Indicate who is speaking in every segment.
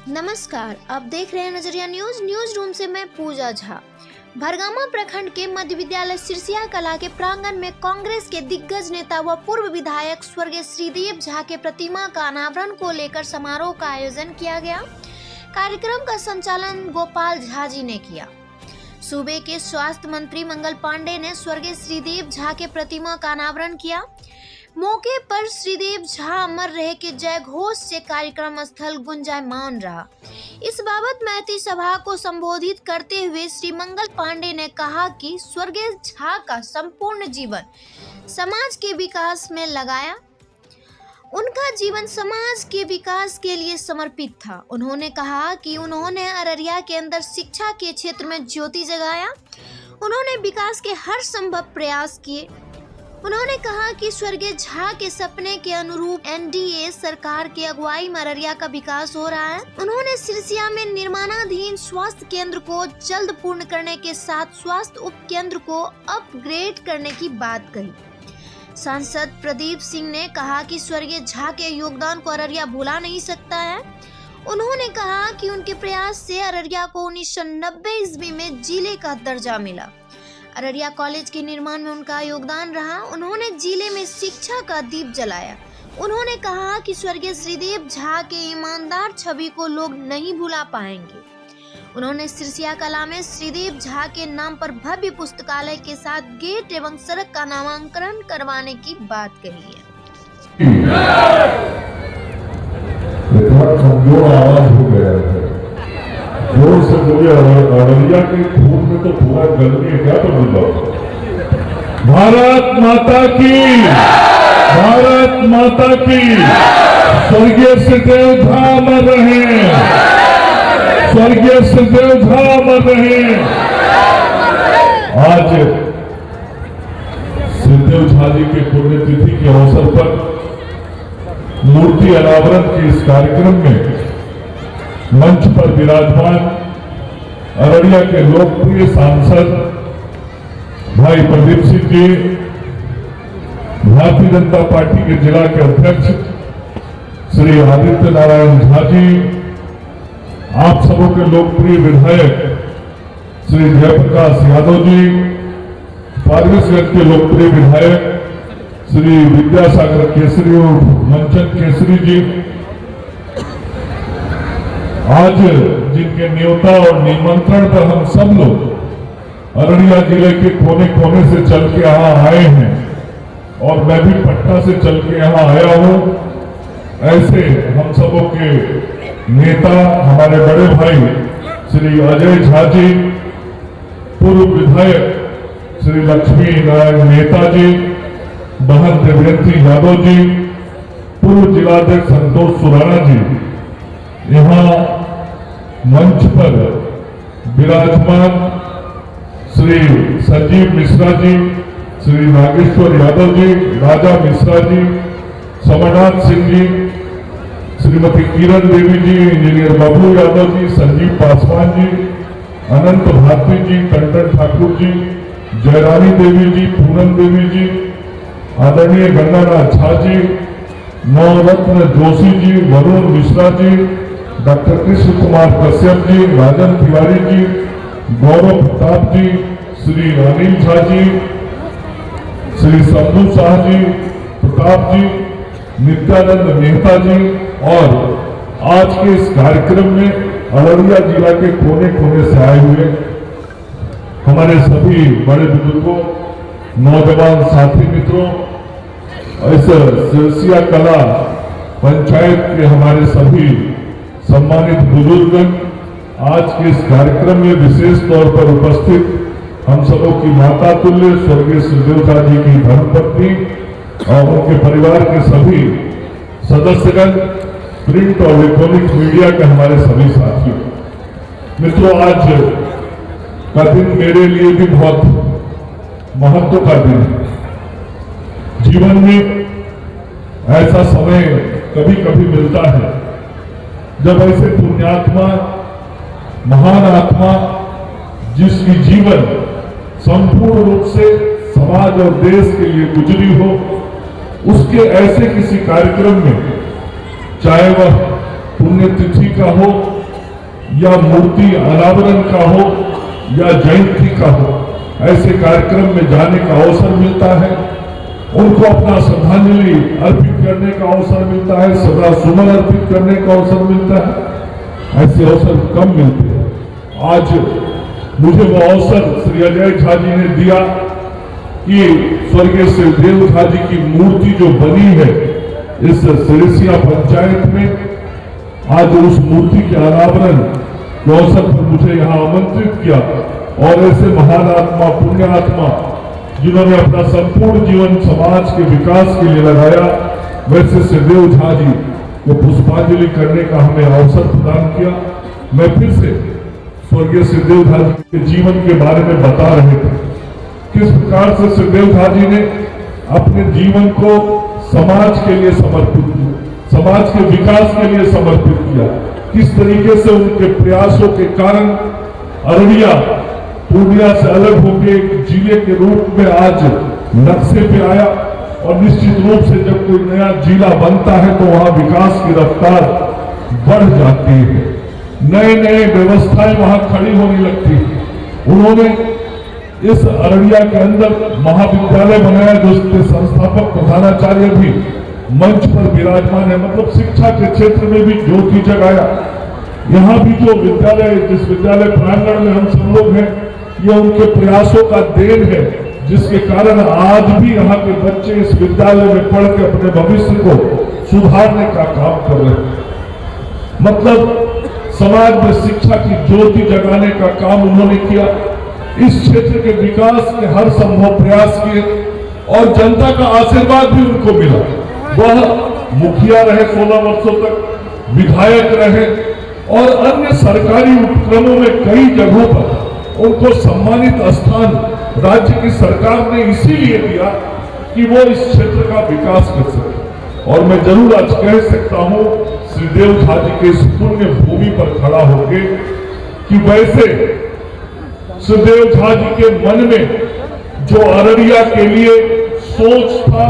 Speaker 1: नमस्कार, आप देख रहे हैं नजरिया न्यूज रूम से मैं पूजा झा। भरगामा प्रखंड के मध्य विद्यालय सिरसिया कला के प्रांगण में कांग्रेस के दिग्गज नेता व पूर्व विधायक स्वर्गीय श्रीदेव झा के प्रतिमा का अनावरण को लेकर समारोह का आयोजन किया गया। कार्यक्रम का संचालन गोपाल झा जी ने किया। सूबे के स्वास्थ्य मंत्री मंगल पांडे ने स्वर्गीय श्रीदेव झा के प्रतिमा का अनावरण किया। मौके पर श्रीदेव झा अमर रहे के जय घोष से कार्यक्रम स्थल गुंजायमान रहा। इस बाबत महती सभा को संबोधित करते हुए श्री मंगल पांडे ने कहा कि स्वर्गीय झा का संपूर्ण जीवन समाज के विकास में लगाया। उनका जीवन समाज के विकास के लिए समर्पित था। उन्होंने कहा कि उन्होंने अररिया के अंदर शिक्षा के क्षेत्र में ज्योति जगाया। उन्होंने विकास के हर संभव प्रयास किए। उन्होंने कहा कि स्वर्गीय झा के सपने के अनुरूप एनडीए सरकार की अगुवाई में अररिया का विकास हो रहा है। उन्होंने सिरसिया में निर्माणाधीन स्वास्थ्य केंद्र को जल्द पूर्ण करने के साथ स्वास्थ्य उप केंद्र को अपग्रेड करने की बात कही। सांसद प्रदीप सिंह ने कहा कि स्वर्गीय झा के योगदान को अररिया भुला नहीं सकता है। उन्होंने कहा कि उनके प्रयास से अररिया को 1990 ईस्वी में जिले का दर्जा मिला। अररिया कॉलेज के निर्माण में उनका योगदान रहा। उन्होंने जिले में शिक्षा का दीप जलाया। उन्होंने कहा कि स्वर्गीय श्रीदेव झा के ईमानदार छवि को लोग नहीं भुला पाएंगे। उन्होंने सिरसिया कला में श्रीदेव झा के नाम पर भव्य पुस्तकालय के साथ गेट एवं सड़क का नामांकन करवाने की बात कही है।
Speaker 2: कमजोर आवाज हो गया है, जोर से बोलिए। अररिया के खून में तो पूरा गल गया क्या तो बोलो। भारत माता की, भारत माता की। स्वर्गीय श्रीदेव झा अमर रहे, स्वर्गीय श्रीदेव झा अमर रहे। आज श्रीदेव झा जी के पुण्यतिथि के अवसर पर मूर्ति अनावरण के इस कार्यक्रम में मंच पर विराजमान अररिया के लोकप्रिय सांसद भाई प्रदीप सिंह जी, भारतीय जनता पार्टी के जिला के अध्यक्ष श्री आदित्य नारायण झा जी, आप सबों के लोकप्रिय विधायक श्री जयप्रकाश यादव जी, फारबिसगंज के लोकप्रिय विधायक श्री विद्यासागर केसरी और मंचन केसरी जी, आज जिनके न्योता और निमंत्रण पर हम सब लोग अररिया जिले के कोने कोने से चल के यहाँ आए हैं और मैं भी पटना से चल के यहाँ आया हूँ। ऐसे हम सबों के नेता हमारे बड़े भाई श्री अजय झा जी, पूर्व विधायक श्री लक्ष्मी नारायण नेताजी, बहन देवेंद्र यादव जी, पूर्व जिलाध्यक्ष संतोष सुराना जी, यहाँ मंच पर विराजमान श्री संजीव मिश्रा जी, श्री नागेश्वर यादव जी, राजा मिश्रा जी, समरनाथ सिंह जी, श्रीमती किरण देवी जी, इंजीनियर बाबू यादव जी, संजीव पासवान जी, अनंत भारती जी, टंडन ठाकुर जी, जयरानी देवी जी, पूनम देवी जी, आदरणीय गंगानाथ झा जी, नवरत्न जोशी जी, वरुण मिश्रा जी, डॉक्टर कृष्ण कुमार कश्यप जी, राजन तिवारी जी, गौरव प्रताप जी, श्री अनिल झा जी, श्री शंभू शाह जी, प्रताप जी, नित्यानंद मेहता जी और आज के इस कार्यक्रम में अररिया जिला के कोने कोने से आए हुए हमारे सभी बड़े बुजुर्गों, नौजवान साथी मित्रों, इस सिरसिया कला पंचायत के हमारे सभी सम्मानित बुजुर्ग, आज के इस कार्यक्रम में विशेष तौर पर उपस्थित हम सबों की माता तुल्य स्वर्गीय श्रीदेव झा जी की धर्मपत्नी और उनके परिवार के सभी सदस्यगण, प्रिंट और इलेक्ट्रॉनिक मीडिया के हमारे सभी साथियों, मित्रों, आज का दिन मेरे लिए भी बहुत महत्व का दिन है। जीवन में ऐसा समय कभी कभी मिलता है जब ऐसे पुण्यात्मा, महान आत्मा जिसकी जीवन संपूर्ण रूप से समाज और देश के लिए गुजरी हो, उसके ऐसे किसी कार्यक्रम में, चाहे वह पुण्यतिथि का हो या मूर्ति अनावरण का हो या जयंती का हो, ऐसे कार्यक्रम में जाने का अवसर मिलता है, उनको अपना श्रद्धांजलि अर्पित करने का अवसर मिलता है, सदा सुमन अर्पित करने का अवसर मिलता है। ऐसे अवसर कम मिलते हैं। आज मुझे वो अवसर श्री अजय झा जी ने दिया कि स्वर्गीय श्रीदेव झा जी की मूर्ति जो बनी है इस सिरसिया पंचायत में, आज उस मूर्ति के अनावरण के अवसर पर मुझे यहाँ आमंत्रित किया और ऐसे महान आत्मा, पुण्य आत्मा जिन्होंने अपना संपूर्ण जीवन समाज के विकास के लिए लगाया, वैसे श्रीदेव झा जी को पुष्पांजलि करने का हमें अवसर प्रदान किया। मैं फिर से स्वर्गीय श्रीदेव झा जी के जीवन के बारे में बता रहे थे, किस प्रकार से श्रीदेव झा जी ने अपने जीवन को समाज के लिए समर्पित किया, समाज के विकास के लिए समर्पित किया। किस तरीके से उनके प्रयासों के कारण अररिया पूर्णिया से अलग होकर एक जिले के रूप में आज नक्शे पे आया, और निश्चित रूप से जब कोई नया जिला बनता है तो वहां विकास की रफ्तार बढ़ जाती है, नए नए व्यवस्थाएं वहां खड़ी होने लगती है। उन्होंने इस अररिया के अंदर महाविद्यालय बनाया, जो उसके संस्थापक प्रधानाचार्य भी मंच पर विराजमान है, मतलब शिक्षा के क्षेत्र में भी ज्योति जगाया। यहाँ भी जो विद्यालय, जिस विद्यालय प्रांगण में हम सब लोग हैं, ये उनके प्रयासों का देन है, जिसके कारण आज भी यहाँ के बच्चे इस विद्यालय में पढ़ के अपने भविष्य को सुधारने का काम कर रहे हैं। मतलब समाज में शिक्षा की ज्योति जगाने का काम उन्होंने किया, इस क्षेत्र के विकास के हर संभव प्रयास किए और जनता का आशीर्वाद भी उनको मिला। वह मुखिया रहे 16 वर्षों तक, विधायक रहे और अन्य सरकारी उपक्रमों में कई जगहों पर उनको सम्मानित स्थान राज्य की सरकार ने इसीलिए दिया कि वो इस क्षेत्र का विकास कर सके। और मैं जरूर आज कह सकता हूं श्रीदेव झा जी के इस पुण्य भूमि पर खड़ा होकर कि वैसे श्रीदेव झा जी के मन में जो अररिया के लिए सोच था,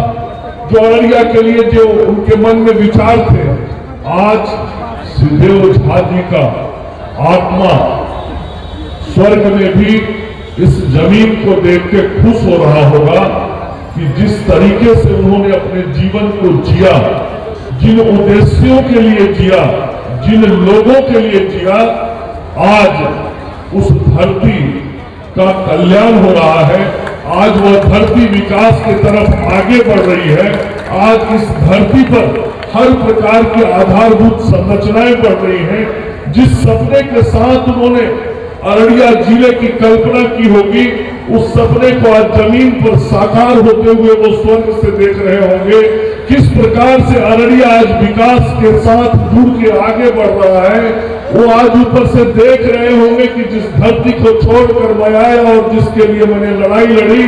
Speaker 2: जो अररिया के लिए जो उनके मन में विचार थे, आज श्रीदेव झा जी का आत्मा स्वर्ग में भी इस जमीन को देख के खुश हो रहा होगा कि जिस तरीके से उन्होंने अपने जीवन को जिया, जिन उद्देश्यों के लिए जिया, जिन लोगों के लिए जिया, आज उस धरती का कल्याण हो रहा है। आज वह धरती विकास की तरफ आगे बढ़ रही है। आज इस धरती पर हर प्रकार की आधारभूत संरचनाएं बढ़ रही हैं। जिस सपने के साथ उन्होंने अररिया जिले की कल्पना की होगी, उस सपने को आज जमीन पर साकार होते हुए वो स्वर्ग से देख रहे होंगे। किस प्रकार से अररिया आज विकास के साथ जुड़ के आगे बढ़ रहा है, वो आज ऊपर से देख रहे होंगे कि जिस धरती को छोड़कर मैं आया और जिसके लिए मैंने लड़ाई लड़ी,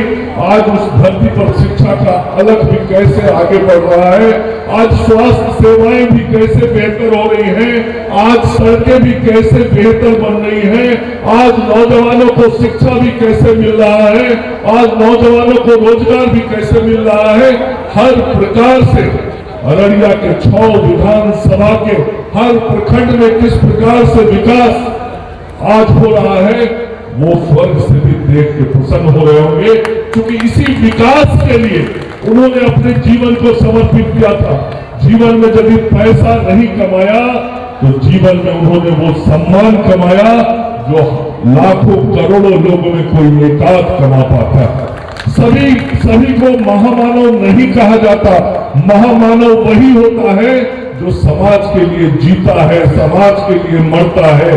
Speaker 2: आज उस धरती पर शिक्षा का अलग भी कैसे आगे बढ़ रहा है। आज स्वास्थ्य सेवाएं भी कैसे बेहतर हो रही हैं, आज सड़कें भी कैसे बेहतर बन रही हैं, आज नौजवानों को शिक्षा भी कैसे मिल रहा है, आज नौजवानों को रोजगार भी कैसे मिल रहा है। हर प्रकार से अररिया के 6 विधानसभा के हर प्रखंड में किस प्रकार से विकास आज हो रहा है, वो स्वर्ग से भी देख के प्रसन्न हो रहे होंगे, क्योंकि इसी विकास के लिए उन्होंने अपने जीवन को समर्पित किया था। जीवन में यदि पैसा नहीं कमाया तो जीवन में उन्होंने वो सम्मान कमाया जो लाखों करोड़ों लोगों में कोई एकाध कमा पाता है। सभी को महामानव नहीं कहा जाता। महामानव वही होता है जो समाज के लिए जीता है, समाज के लिए मरता है,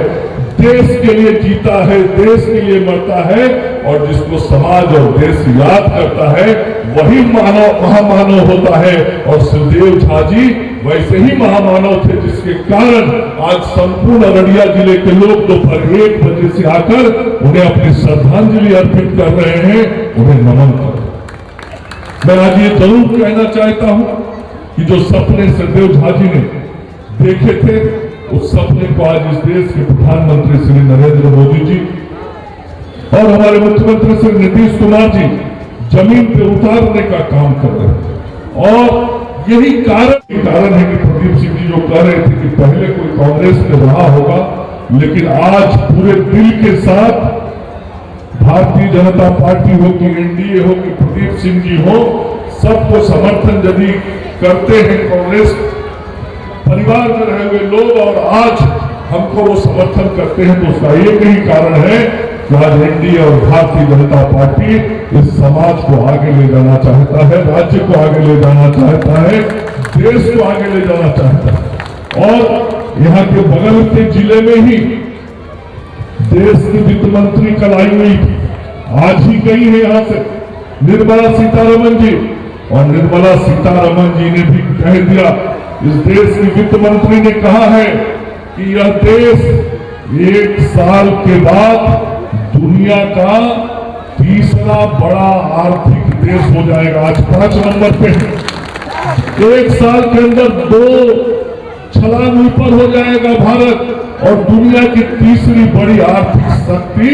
Speaker 2: देश के लिए जीता है, देश के लिए मरता है, और जिसको समाज और देश याद करता है वही महामानव होता है। और श्रीदेव झा जी वैसे ही महामानव थे, जिसके कारण आज संपूर्ण अररिया जिले के लोग दोपहर 1 बजे से आकर उन्हें अपनी श्रद्धांजलि अर्पित कर रहे हैं, उन्हें नमन कर। मैं आज ये जरूर कहना चाहता हूं कि जो सपने श्रीदेव झा जी ने देखे थे, उस सपने को आज इस देश के प्रधानमंत्री श्री नरेंद्र मोदी जी और हमारे मुख्यमंत्री श्री नीतीश कुमार जी जमीन पे उतारने का काम कर रहे हैं। और यही कारण है कि प्रदीप सिंह जी जो कह रहे थे कि पहले कोई कांग्रेस में रहा होगा, लेकिन आज पूरे दिल के साथ भारतीय जनता पार्टी हो कि एनडीए हो कि प्रदीप सिंह जी हो, सबको समर्थन यदि करते हैं कांग्रेस परिवार में रहे हुए लोग और आज हमको वो समर्थन करते हैं, तो उसका एक ही कारण है कि आज एनडीए और भारतीय जनता पार्टी इस समाज को आगे ले जाना चाहता है, राज्य को आगे ले जाना चाहता है, देश को आगे ले जाना चाहता है। और यहाँ के बगल के जिले में ही देश की वित्त मंत्री कल आई हुई थी, आज ही गई है यहाँ से निर्मला सीतारमण जी, और निर्मला सीतारमण जी ने भी कह दिया, इस देश की वित्त मंत्री ने कहा है कि यह देश 1 साल के बाद दुनिया का तीसरा बड़ा आर्थिक देश हो जाएगा। आज 5 नंबर पे है, 1 साल के अंदर 2 छलांग ऊपर हो जाएगा भारत, और दुनिया की तीसरी बड़ी आर्थिक शक्ति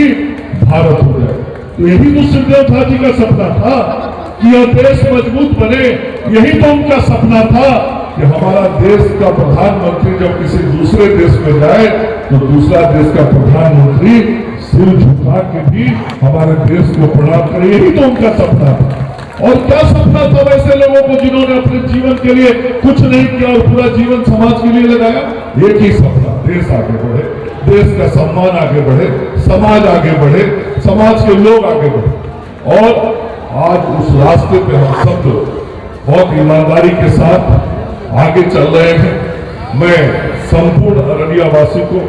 Speaker 2: भारत हो जाएगा। तो यही तो सुखदेव झा जी का सपना था कि यह देश मजबूत बने, यही तो उनका सपना था कि हमारा देश का प्रधानमंत्री जब किसी दूसरे देश में जाए तो दूसरा देश का प्रधानमंत्री सिर झुका के भी हमारे देश को प्रणाम करे, यही तो उनका सपना था। और क्या सपना था वैसे लोगों को जिन्होंने अपने जीवन के लिए कुछ नहीं किया और पूरा जीवन समाज के लिए लगाया? एक ही सपना, देश आगे बढ़े, देश का सम्मान आगे बढ़े, समाज आगे बढ़े, समाज के लोग आगे बढ़े। और आज उस रास्ते पे हम सब लोग बहुत ईमानदारी के साथ आगे चल रहे हैं। मैं संपूर्ण अररिया वासी को,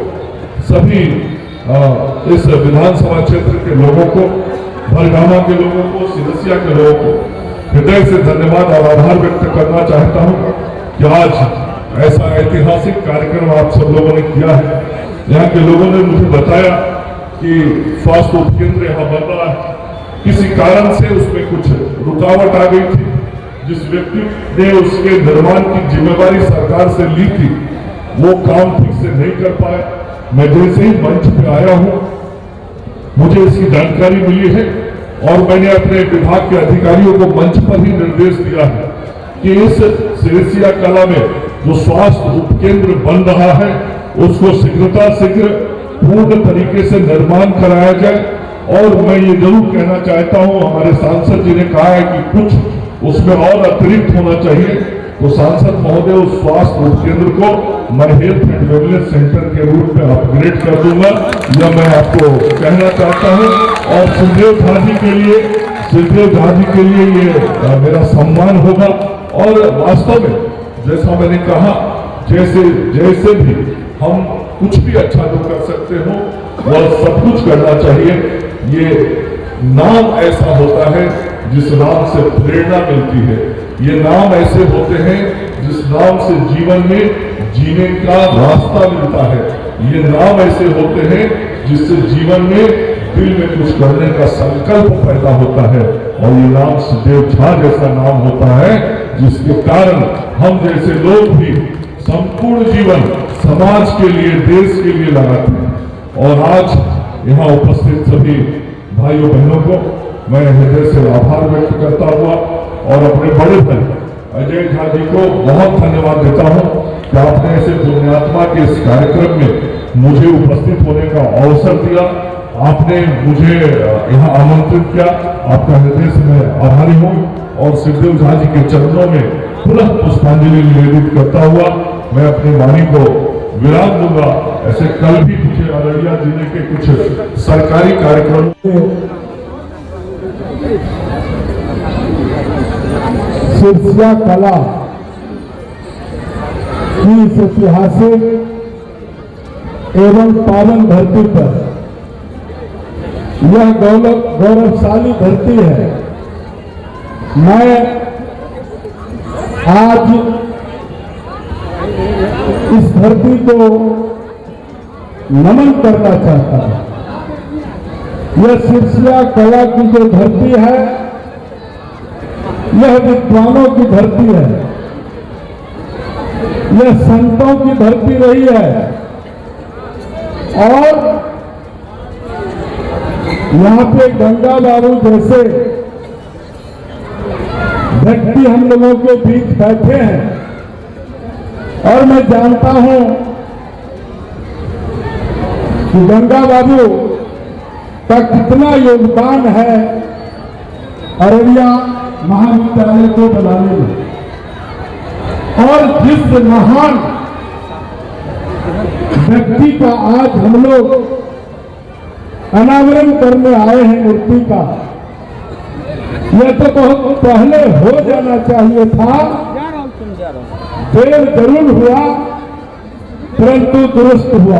Speaker 2: सभी इस विधानसभा क्षेत्र के लोगों को, भरगामा के लोगों को, सिरसिया के लोगों को हृदय से धन्यवाद और आभार व्यक्त करना चाहता हूं कि आज ऐसा ऐतिहासिक कार्यक्रम आप सब लोगों ने किया है। यहाँ के लोगों ने मुझे बताया कि स्वास्थ्य उपकेंद्र यहाँ बन रहा है, किसी कारण से उसमें कुछ रुकावट आ गई थी, जिस व्यक्ति ने उसके निर्माण की जिम्मेवारी सरकार से ली थी वो काम ठीक से नहीं कर पाए। मैं जैसे ही मंच पे आया हूं मुझे इसकी जानकारी मिली है और मैंने अपने विभाग के अधिकारियों को मंच पर ही निर्देश दिया है कि इस सिरसिया कला में जो स्वास्थ्य उपकेंद्र बन रहा है उसको शीघ्र पूर्ण तरीके से निर्माण कराया जाए। और मैं ये जरूर कहना चाहता हूं, हमारे सांसद जी ने कहा है कि कुछ उसमें और अतिरिक्त होना चाहिए, तो सांसद महोदय उस स्वास्थ्य उपकेंद्र को मैं हेल्थ एंड वेलनेस सेंटर के रूप में अपग्रेड कर दूंगा, यह मैं आपको कहना चाहता हूं। और सुखदेव झा जी के लिए ये मेरा सम्मान होगा। और वास्तव में जैसा मैंने कहा, जैसे भी हम कुछ भी अच्छा जो कर सकते हो वह सब कुछ करना चाहिए। ये नाम ऐसा होता है जिस नाम से प्रेरणा मिलती है, ये नाम ऐसे होते हैं जिस नाम से जीवन में जीने का रास्ता मिलता है, ये नाम ऐसे होते हैं जिससे जीवन में दिल में कुछ करने का संकल्प पैदा होता है। और ये नाम सुखदेव झा जैसा नाम होता है जिसके कारण हम जैसे लोग भी संपूर्ण जीवन समाज के लिए, देश के लिए लगाते हैं। और आज यहाँ उपस्थित सभी भाइयों बहनों को मैं हृदय से आभार व्यक्त करता हुआ और अपने बड़े भाई अजय झा जी को बहुत धन्यवाद देता हूं कि आपने ऐसे पुण्यात्मा के इस कार्यक्रम में मुझे उपस्थित होने का अवसर दिया, आपने मुझे यहाँ आमंत्रित किया, आपका हृदय से मैं आभारी हूँ। और सुखदेव झा जी के चरणों में पुनः पुष्पांजलि निवेदित करता हुआ मैं अपनी वाणी को विराम दूंगा। ऐसे कल भी मुझे अररिया जिले के कुछ सरकारी कार्यक्रम
Speaker 3: सिरसिया कला की इस ऐतिहासिक एवं पावन धरती पर यह गौरवशाली धरती है। मैं आज इस धरती को नमन करना चाहता हूं। यह सिरसिया कला की जो धरती है यह विद्वानों की धरती है, यह संतों की धरती रही है। और यहाँ पे गंगा बाबू जैसे व्यक्ति हम लोगों के बीच बैठे हैं और मैं जानता हूं कि गंगा बाबू का कितना योगदान है अररिया महाविद्यालय को बनाने में, और जिस महान व्यक्ति का आज हम लोग अनावरण करने आए हैं मूर्ति का, यह तो बहुत पहले हो जाना चाहिए था। देर जरूर हुआ परंतु दुरुस्त हुआ।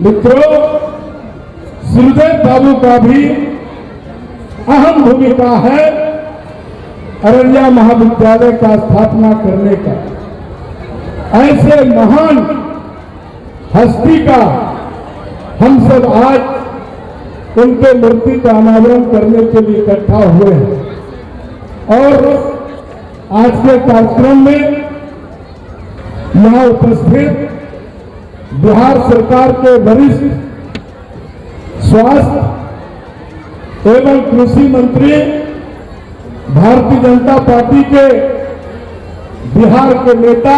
Speaker 3: मित्रों, श्रीदेव बाबू का भी अहम भूमिका है अररिया महाविद्यालय का स्थापना करने का। ऐसे महान हस्ती का हम सब आज उनके मूर्ति का अनावरण करने के लिए इकट्ठा हुए हैं। और आज के कार्यक्रम में यहाँ उपस्थित बिहार सरकार के वरिष्ठ स्वास्थ्य एवं कृषि मंत्री, भारतीय जनता पार्टी के बिहार के नेता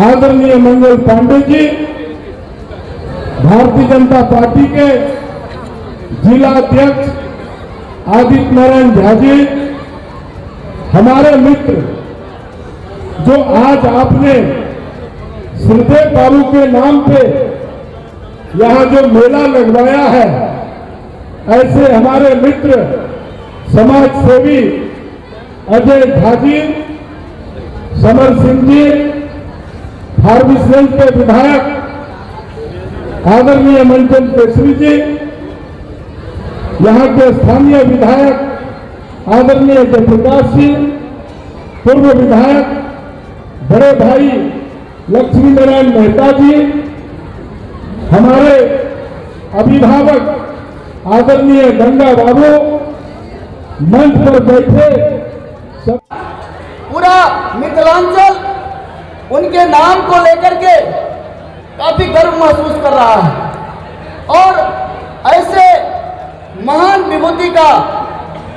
Speaker 3: आदरणीय मंगल पांडे जी, भारतीय जनता पार्टी के जिला अध्यक्ष आदित्य नारायण झा जी, हमारे मित्र जो आज आपने श्रीदेव बाबू के नाम पे यहाँ जो मेला लगवाया है, ऐसे हमारे मित्र समाज सेवी अजय झा जी, समर सिंह जी, फार्मिसगंज के विधायक आदरणीय मंचन केसरी जी, यहाँ के स्थानीय विधायक आदरणीय जयप्रकाश जी, पूर्व विधायक बड़े भाई लक्ष्मी नारायण मेहता जी, हमारे अभिभावक आदरणीय गंगा बाबू, मंच पर बैठे सब,
Speaker 4: पूरा मिथिलांचल उनके नाम को लेकर के काफी गर्व महसूस कर रहा है। और ऐसे महान विभूति का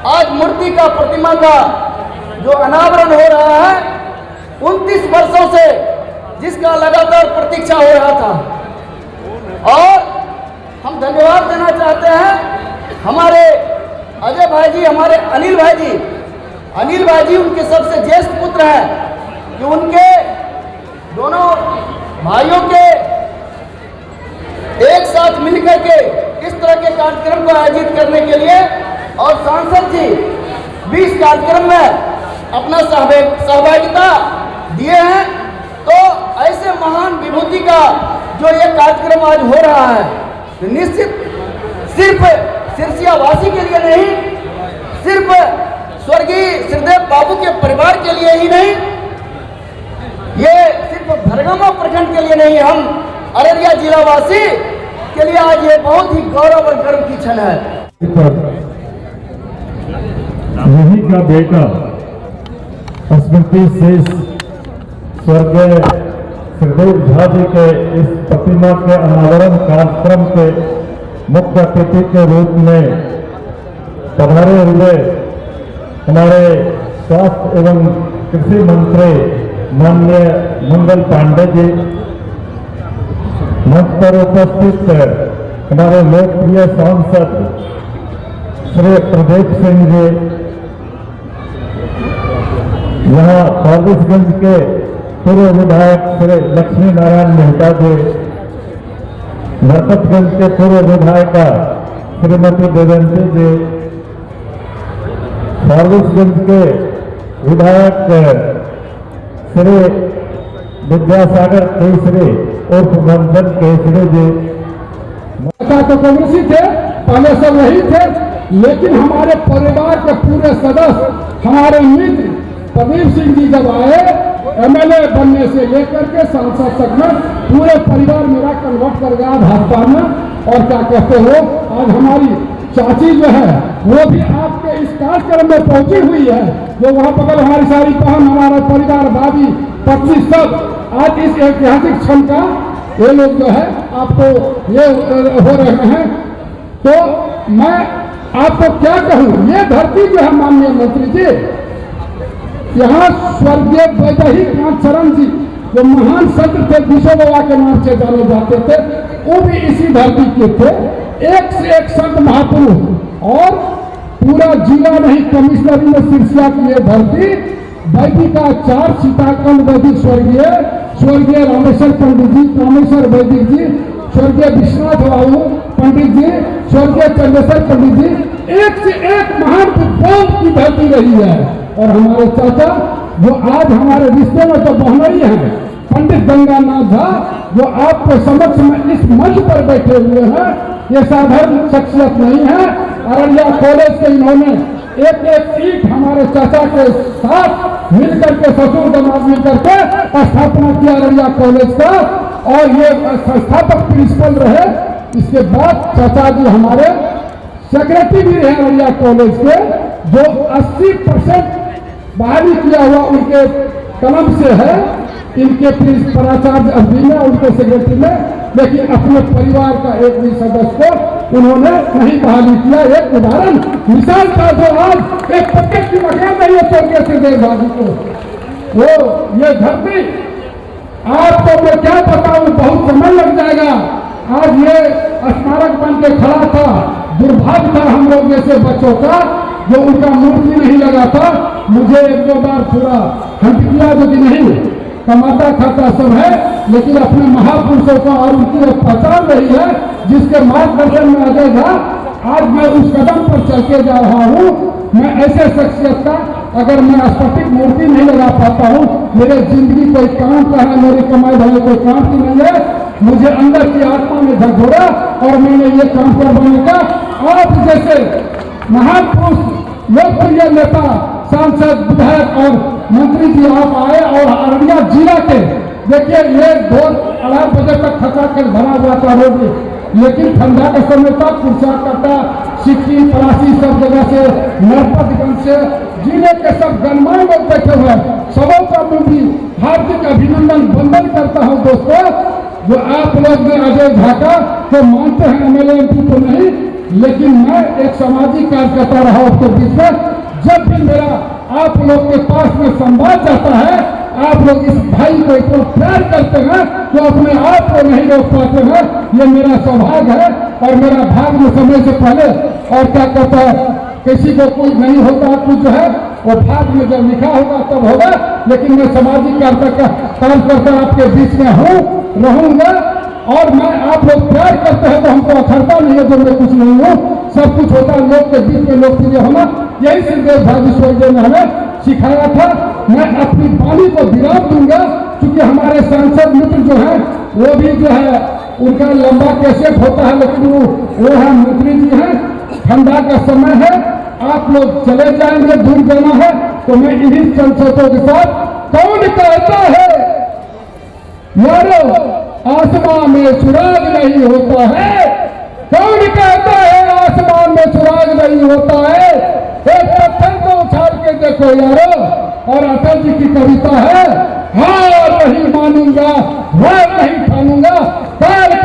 Speaker 4: आज मूर्ति का, प्रतिमा का जो अनावरण हो रहा है, 29 वर्षों से जिसका लगातार प्रतीक्षा हो रहा था। और हम धन्यवाद देना चाहते हैं हमारे अजय भाई जी, हमारे अनिल भाई जी उनके सबसे ज्येष्ठ पुत्र हैं, कि उनके दोनों भाइयों के एक साथ मिलकर के इस तरह के कार्यक्रम को आयोजित करने के लिए, और सांसद जी भी इस कार्यक्रम में अपना सहभागिता दिए हैं। तो ऐसे महान विभूति का जो ये कार्यक्रम आज हो रहा है, तो निश्चित सिर्फ सिरसिया वासी के लिए नहीं, सिर्फ स्वर्गीय श्रीदेव बाबू के परिवार के लिए ही नहीं, ये सिर्फ भरगामा प्रखंड के लिए नहीं, हम अररिया जिला वासी के लिए आज ये बहुत ही गौरव और गर्व की क्षण है।
Speaker 3: यही का बेटा स्मृति शेष स्वर्गीय श्रीदेव झा जी के इस प्रतिमा के अनावरण कार्यक्रम के मुख्य अतिथि के रूप में पधारे हुए हमारे स्वास्थ्य एवं कृषि मंत्री माननीय मंगल पांडे जी, मंच पर उपस्थित हमारे लोकप्रिय सांसद श्री प्रदीप सिंह जी, यहाँ फारबिसगंज के पूर्व विधायक श्री लक्ष्मी नारायण मेहता जी, नरकतगंज के पूर्व विधायिका श्रीमती देवेंद्र जी, फारबिसगंज के विधायक श्री विद्यासागर केसरी उर्फ मंचन केसरी जी। तो कांग्रेसी थे, पहले सब वही थे, लेकिन हमारे परिवार के पूरे सदस्य, हमारे मित्र प्रदीप सिंह जी जब आए, एमएलए बनने से लेकर के सांसद तक में पूरे परिवार मेरा कन्वर्ट कर गया भाजपा में। और क्या कहते हो, आज हमारी चाची जो है वो भी आपके इस कार्यक्रम में पहुंची हुई है, जो वहां बगल हमारी सारी बहन, हमारा परिवार, भाभी, पत्नी, सब आज इस ऐतिहासिक क्षण का ये लोग जो है आपको ये हो रहे हैं। तो मैं आपको क्या कहूं, ये धरती जो है माननीय मंत्री जी, यहाँ स्वर्गीय वैदेही कांत शरण जी जो महान संत थे, विश्व बाबा के नाम से जाने जाते थे, वो भी इसी धरती के थे। एक से एक संत महापुरुष और पूरा जिला नहीं, कमिश्नरी में सिरसिया की ये धरती वैदिकाचार्य सीताकांत वैदिक स्वर्गीय रामेश्वर पंडित जी, रामेश्वर वैदिक जी, स्वर्गीय विश्वनाथ बाबू पंडित जी, स्वर्गीय चंद्रेश्वर पंडित जी, एक से एक महान विद्वान की धरती रही है। और हमारे चाचा जो आज हमारे रिश्ते में तो बहनोई हैं, पंडित गंगानाथ झा, जो आपके समक्ष में इस मंच पर बैठे हुए हैं, ये साधारण शख्सियत नहीं है। अररिया कॉलेज के इन्होंने एक एक ईंट हमारे चाचा के साथ मिलकर के, ससुर दमाद मिलकर के स्थापना किया अररिया कॉलेज का, और ये संस्थापक प्रिंसिपल रहे। इसके बाद चाचा जी हमारे सेक्रेटरी भी रहे अररिया कॉलेज के, जो 80% बहाली किया हुआ उनके कलम से है। इनके प्राचार्य अवधि में, उनके सेक्रेटरी में, लेकिन अपने परिवार का एक भी सदस्य को उन्होंने नहीं बहाली किया। एक उदाहरण मिसाल का जो आज एक पक्के की मकान नहीं है स्वर्गीय श्रीदेव बाबू को, वो ये धरती आपको मैं क्या बताऊं, बहुत समय लग जाएगा। आज ये स्मारक बन के खड़ा था, दुर्भाग्य था हम लोग जैसे बच्चों का जो उनका मूर्ति नहीं लगा था। मुझे एक दो बार पूरा हट किया, जो कि नहीं कमाता खाता सब है, लेकिन अपने महापुरुषों का और उनकी पहचान रही है, जिसके मार्गदर्शन में अजय था। आज मैं उस कदम पर चल के जा रहा हूँ। मैं ऐसे शख्सियत का अगर मैं स्फटिक मूर्ति नहीं लगा पाता हूँ, मेरे जिंदगी कोई काम का है, मेरी कमाई धमाई कोई काम की नहीं है। मुझे अंदर की आत्मा में झकझोरा और मैंने ये काम करवाने का। आप जैसे महापुरुष, लोकप्रिय नेता, सांसद, विधायक और मंत्री जी आप आए और अररिया जिला के देखिए, ये 2-2:30 बजे तक खचा कर भरा हुआ था रोड, लेकिन ठंडा का समय था, कुर्सा कटा, सिक्किम, परासी सब जगह से, नरपतगंज से जिले के सब गणमान्य लोग बैठे हुए हैं। सबों का मैं भी हार्दिक अभिनंदन वंदन करता हूँ दोस्तों। जो आप लोग ने अजय झा का तो मानते हैं MLA MP तो नहीं, लेकिन मैं एक सामाजिक कार्यकर्ता रहा उसके बीच में। जब भी मेरा आप लोग के पास में संवाद जाता है, आप लोग इस भाई को इतना प्यार करते हैं तो अपने आप को नहीं रोक पाते हैं। ये मेरा सौभाग्य है और मेरा भाग्य समय से पहले, और क्या कहता है, किसी को कोई नहीं होता, कुछ जो है वो भाग्य में जब लिखा होगा तब होगा। लेकिन मैं सामाजिक कार्यकर्ता आपके बीच में हूँ, रहूंगा। और मैं आप लोग प्यार करते हैं तो हमको अखरता नहीं है जो मैं कुछ नहीं हूँ, सब कुछ होता है लोग के बीच में लोकप्रिय होना। यही श्रीदेव भाजी स्वर्गीय ने हमें सिखाया था। मैं अपनी वाणी को विराम दूंगा, क्योंकि हमारे सांसद मित्र जो है वो भी जो है उनका लंबा कैसेट होता है, लेकिन वो है मंत्री जी हैं। ठंडा का समय है, आप लोग चले जाएंगे, दूर जाना है, तो मैं इन्हीं संसदों के साथ, कौन कहता है यारो आसमान में सुराग नहीं होता है, कौन कहता है आसमान में सुराग नहीं होता है। एक पत्थर को उछाल के देखो यारो। और अटल जी की कविता है, हार नहीं मानूंगा, हार नहीं ठानूंगा,